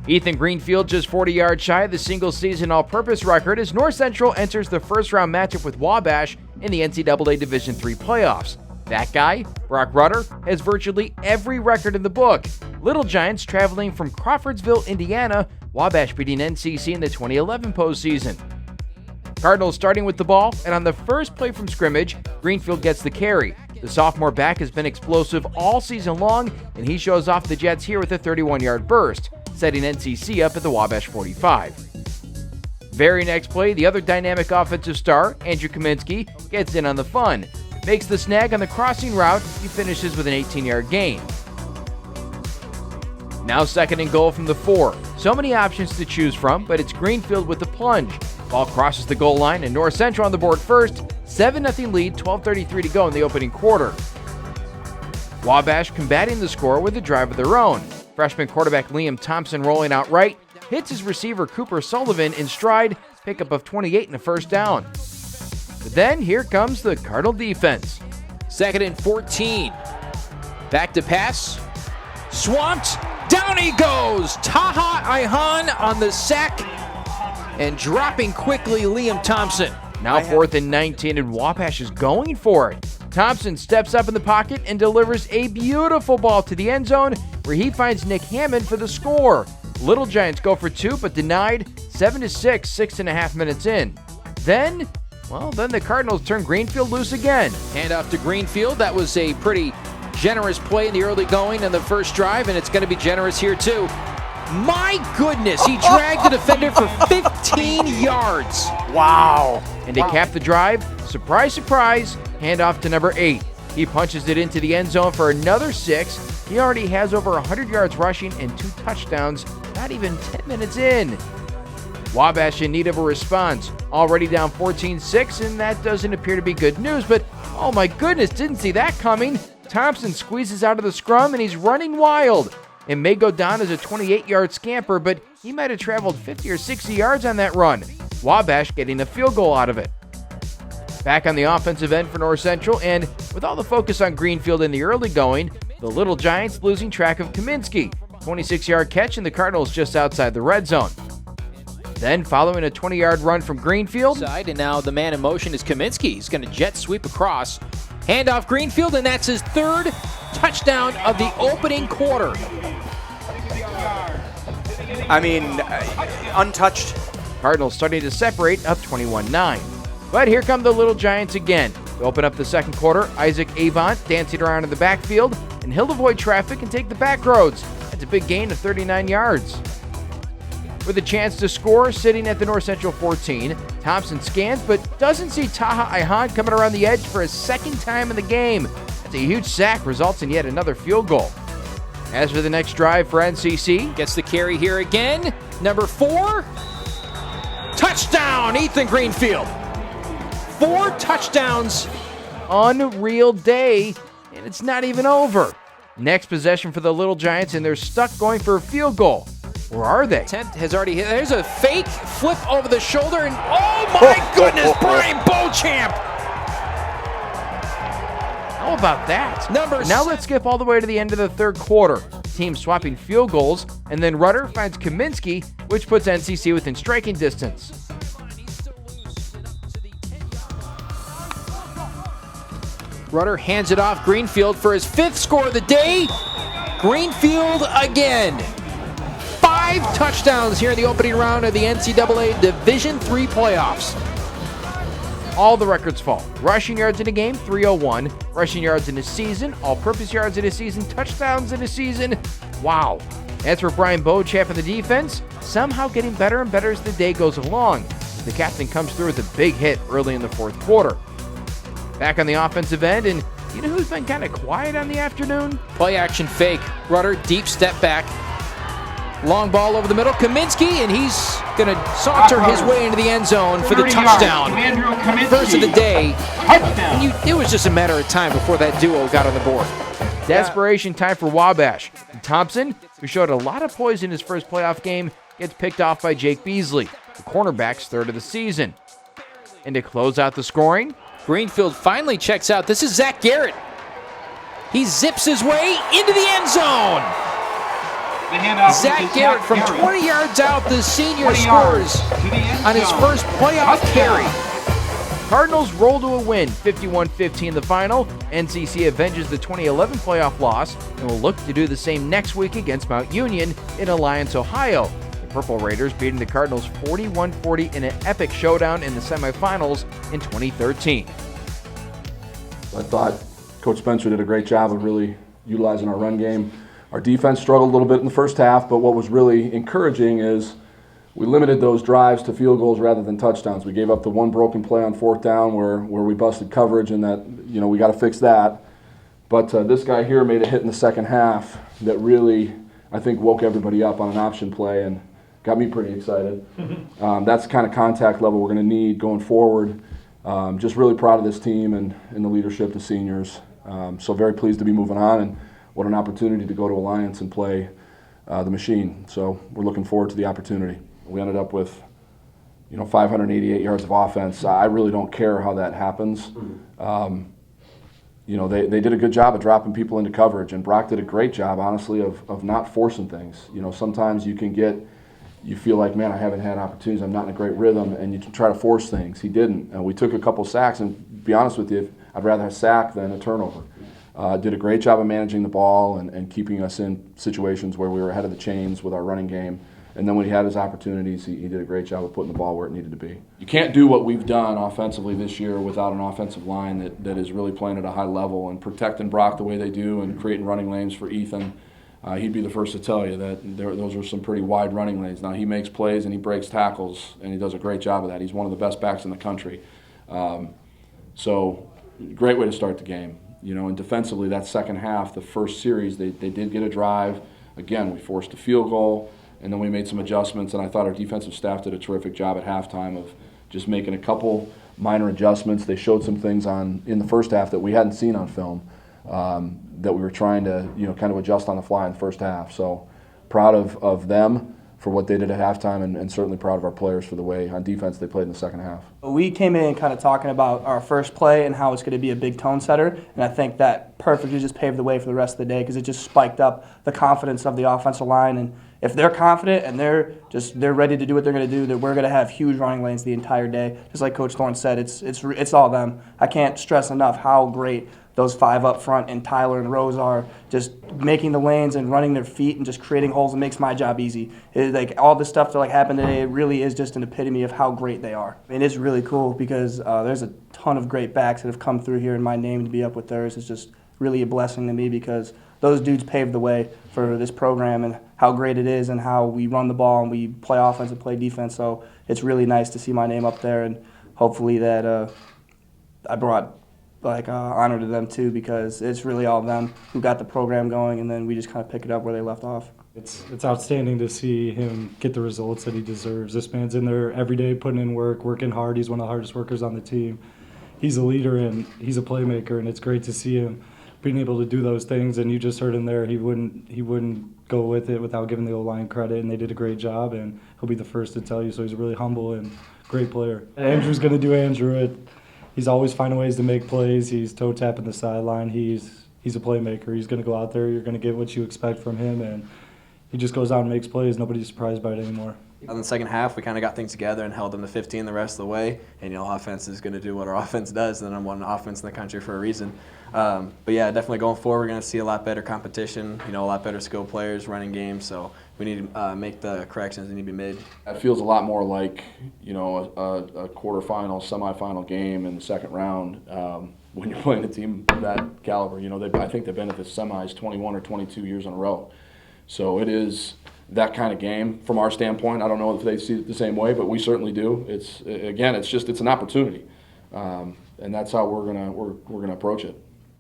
Ethan Greenfield just 40 yards shy of the single-season all-purpose record as North Central enters the first-round matchup with Wabash in the NCAA Division III playoffs. That guy, Broc Rutter, has virtually every record in the book. Little Giants traveling from Crawfordsville, Indiana, Wabash beating NCC in the 2011 postseason. Cardinals starting with the ball, and on the first play from scrimmage, Greenfield gets the carry. The sophomore back has been explosive all season long, and he shows off the Jets here with a 31-yard burst, setting NCC up at the Wabash 45. Very next play, the other dynamic offensive star, Andrew Kamienski, gets in on the fun. Makes the snag on the crossing route, he finishes with an 18-yard gain. Now 2nd and goal from the 4. So many options to choose from, but it's Greenfield with the plunge. Ball crosses the goal line and North Central on the board first. 7-0 lead, 12:33 to go in the opening quarter. Wabash combating the score with a drive of their own. Freshman quarterback Liam Thompson rolling out right, hits his receiver Cooper Sullivan in stride, pickup of 28 and a first down. But then here comes the Cardinal defense. 2nd and 14. Back to pass. Swamped. Down he goes. Taha Ihan on the sack. And dropping quickly, Liam Thompson. Now 4th and 19, and Wabash is going for it. Thompson steps up in the pocket and delivers a beautiful ball to the end zone where he finds Nick Hammond for the score. Little Giants go for 2, but denied. 7-6, 6.5 minutes in. Then the Cardinals turn Greenfield loose again. Handoff to Greenfield. That was a pretty generous play in the early going in the first drive, and it's going to be generous here too. My goodness, he dragged the defender for 15 yards. Wow. And to cap the drive, surprise, surprise, handoff to number 8. He punches it into the end zone for another 6. He already has over 100 yards rushing and 2 touchdowns, not even 10 minutes in. Wabash in need of a response, already down 14-6, and that doesn't appear to be good news, but oh my goodness, didn't see that coming. Thompson squeezes out of the scrum, and he's running wild. It may go down as a 28-yard scamper, but he might have traveled 50 or 60 yards on that run. Wabash getting a field goal out of it. Back on the offensive end for North Central, and with all the focus on Greenfield in the early going, the Little Giants losing track of Kamienski. 26-yard catch, and the Cardinals just outside the red zone. Then, following a 20-yard run from Greenfield. And now the man in motion is Kamienski. He's going to jet sweep across. Handoff Greenfield, and that's his 3rd touchdown of the opening quarter. I mean, untouched. Cardinals starting to separate, up 21-9. But here come the Little Giants again. To open up the second quarter, Isaac Avant dancing around in the backfield, and he'll avoid traffic and take the back roads. That's a big gain of 39 yards. With a chance to score, sitting at the North Central 14, Thompson scans but doesn't see Taha Ihan coming around the edge for a second time in the game. That's a huge sack, results in yet another field goal. As for the next drive for NCC, gets the carry here again. Number 4, touchdown, Ethan Greenfield. 4 touchdowns. Unreal day, and it's not even over. Next possession for the Little Giants, and they're stuck going for a field goal. Where are they? Tent has already hit. There's a fake flip over the shoulder, and oh my goodness, Brian Beauchamp. How about that? Numbers. Now let's skip all the way to the end of the third quarter. Team swapping field goals, and then Rutter finds Kamienski, which puts NCC within striking distance. Rutter hands it off Greenfield for his 5th score of the day. Greenfield again. 5 touchdowns here in the opening round of the NCAA Division III playoffs. All the records fall. Rushing yards in a game, 301. Rushing yards in a season, all-purpose yards in a season, touchdowns in a season. Wow. As for Brian Beauchamp and the defense, somehow getting better and better as the day goes along. The captain comes through with a big hit early in the fourth quarter. Back on the offensive end, and you know who's been kind of quiet on the afternoon? Play action fake. Rutter, deep step back. Long ball over the middle. Kamienski, and he's going to saunter his way into the end zone for the touchdown. First of the day. And it was just a matter of time before that duo got on the board. Desperation time for Wabash. And Thompson, who showed a lot of poise in his first playoff game, gets picked off by Jake Beasley, the cornerback's 3rd of the season. And to close out the scoring, Greenfield finally checks out. This is Zach Garrett. He zips his way into the end zone. Zach Garrett from 20 yards out, the senior scores on his first playoff carry. Cardinals roll to a win, 51-15 the final. NCC avenges the 2011 playoff loss and will look to do the same next week against Mount Union in Alliance, Ohio. The Purple Raiders beating the Cardinals 41-40 in an epic showdown in the semifinals in 2013. I thought Coach Spencer did a great job of really utilizing our run game. Our defense struggled a little bit in the first half, but what was really encouraging is we limited those drives to field goals rather than touchdowns. We gave up the one broken play on 4th down where we busted coverage, and that, you know, we got to fix that. But this guy here made a hit in the second half that really, I think, woke everybody up on an option play and got me pretty excited. That's the kind of contact level we're going to need going forward. Just really proud of this team and the leadership, the seniors. So very pleased to be moving on, and what an opportunity to go to Alliance and play the machine. So we're looking forward to the opportunity. We ended up with, 588 yards of offense. I really don't care how that happens. They did a good job of dropping people into coverage, and Broc did a great job, honestly, of not forcing things. Sometimes you feel like, man, I haven't had opportunities, I'm not in a great rhythm, and you try to force things. He didn't. We took a couple sacks, and to be honest with you, I'd rather a sack than a turnover. Did a great job of managing the ball and keeping us in situations where we were ahead of the chains with our running game. And then when he had his opportunities, he did a great job of putting the ball where it needed to be. You can't do what we've done offensively this yeyear without an offensive line that is really playing at a high level and protecting Broc the way they do and creating running lanes for Ethan. He'd be the first to tell you that those are some pretty wide running lanes. Now, he makes plays and he breaks tackles, and he does a great job of that. He's one of the best backs in the country. So great way to start the game. And defensively, that second half, the first series, they did get a drive. Again, we forced a field goal, and then we made some adjustments, and I thought our defensive staff did a terrific job at halftime of just making a couple minor adjustments. They showed some things in the first half that we hadn't seen on film that we were trying to kind of adjust on the fly in the first half. So proud of them for what they did at halftime, and certainly proud of our players for the way on defense they played in the second half. We came in kind of talking about our first play and how it's going to be a big tone setter, and I think that perfectly just paved the way for the rest of the day because it just spiked up the confidence of the offensive line. And if they're confident and they're ready to do what they're going to do, that we're going to have huge running lanes the entire day. Just like Coach Thorne said, it's all them. I can't stress enough how great those 5 up front and Tyler and Rose are, just making the lanes and running their feet and just creating holes. It makes my job easy. All the stuff that happened today, it really is just an epitome of how great they are. I mean, it's really cool because there's a ton of great backs that have come through here, and my name to be up with theirs is just really a blessing to me because those dudes paved the way for this program and how great it is and how we run the ball and we play offense and play defense. So it's really nice to see my name up there, and hopefully that I brought honor to them too, because it's really all them who got the program going, and then we just kind of pick it up where they left off. It's outstanding to see him get the results that he deserves. This man's in there every day putting in work, working hard. He's one of the hardest workers on the team. He's a leader and he's a playmaker, and it's great to see him being able to do those things. And you just heard him there. He wouldn't go with it without giving the O-line credit, and they did a great job, and he'll be the first to tell you. So he's a really humble and great player. Andrew's going to do Andrew. He's always finding ways to make plays. He's toe tapping the sideline. He's a playmaker. He's going to go out there. You're going to get what you expect from him, and he just goes out and makes plays. Nobody's surprised by it anymore. In the second half, we kind of got things together and held them to 15 the rest of the way. And offense is going to do what our offense does. The number one offense in the country for a reason. But yeah, definitely going forward, we're going to see a lot better competition. A lot better skill players, running game. So we need to make the corrections that need to be made. That feels a lot more like a quarterfinal, semifinal game in the second round when you're playing a team of that caliber. I think they've been at the semis 21 or 22 years in a row. So it is that kind of game from our standpoint. I don't know if they see it the same way, but we certainly do. It's an opportunity, and that's how we're gonna approach it.